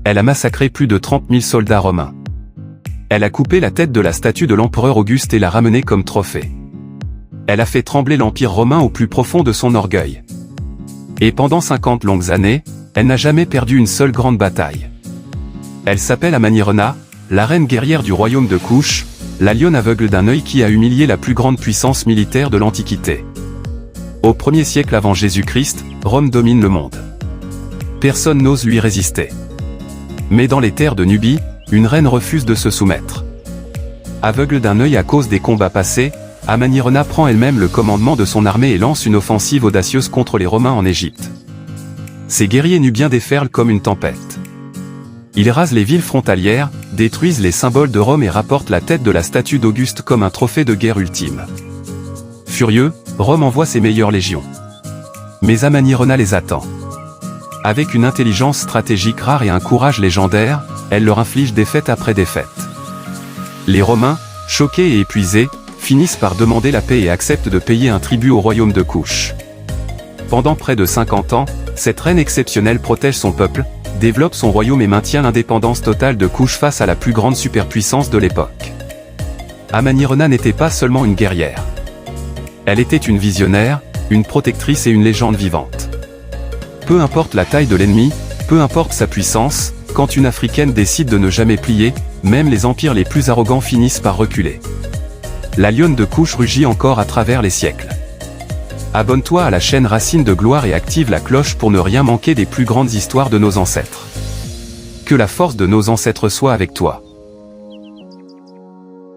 Elle a massacré plus de 30 000 soldats romains. Elle a coupé la tête de la statue de l'empereur Auguste et l'a ramenée comme trophée. Elle a fait trembler l'Empire romain au plus profond de son orgueil. Et pendant 50 longues années, elle n'a jamais perdu une seule grande bataille. Elle s'appelle Amanirona, la reine guerrière du royaume de Couche, la lionne aveugle d'un œil qui a humilié la plus grande puissance militaire de l'Antiquité. Au 1er siècle avant Jésus-Christ, Rome domine le monde. Personne n'ose lui résister. Mais dans les terres de Nubie, une reine refuse de se soumettre. Aveugle d'un œil à cause des combats passés, Amanirona prend elle-même le commandement de son armée et lance une offensive audacieuse contre les Romains en Égypte. Ces guerriers nubiens déferlent comme une tempête. Ils rasent les villes frontalières, détruisent les symboles de Rome et rapportent la tête de la statue d'Auguste comme un trophée de guerre ultime. Furieux, Rome envoie ses meilleures légions. Mais Amanirona les attend. Avec une intelligence stratégique rare et un courage légendaire, elle leur inflige défaite après défaite. Les Romains, choqués et épuisés, finissent par demander la paix et acceptent de payer un tribut au royaume de Couche. Pendant près de 50 ans, cette reine exceptionnelle protège son peuple, développe son royaume et maintient l'indépendance totale de Couche face à la plus grande superpuissance de l'époque. Amanirona n'était pas seulement une guerrière. Elle était une visionnaire, une protectrice et une légende vivante. Peu importe la taille de l'ennemi, peu importe sa puissance, quand une Africaine décide de ne jamais plier, même les empires les plus arrogants finissent par reculer. La lionne de Couche rugit encore à travers les siècles. Abonne-toi à la chaîne Racine de Gloire et active la cloche pour ne rien manquer des plus grandes histoires de nos ancêtres. Que la force de nos ancêtres soit avec toi.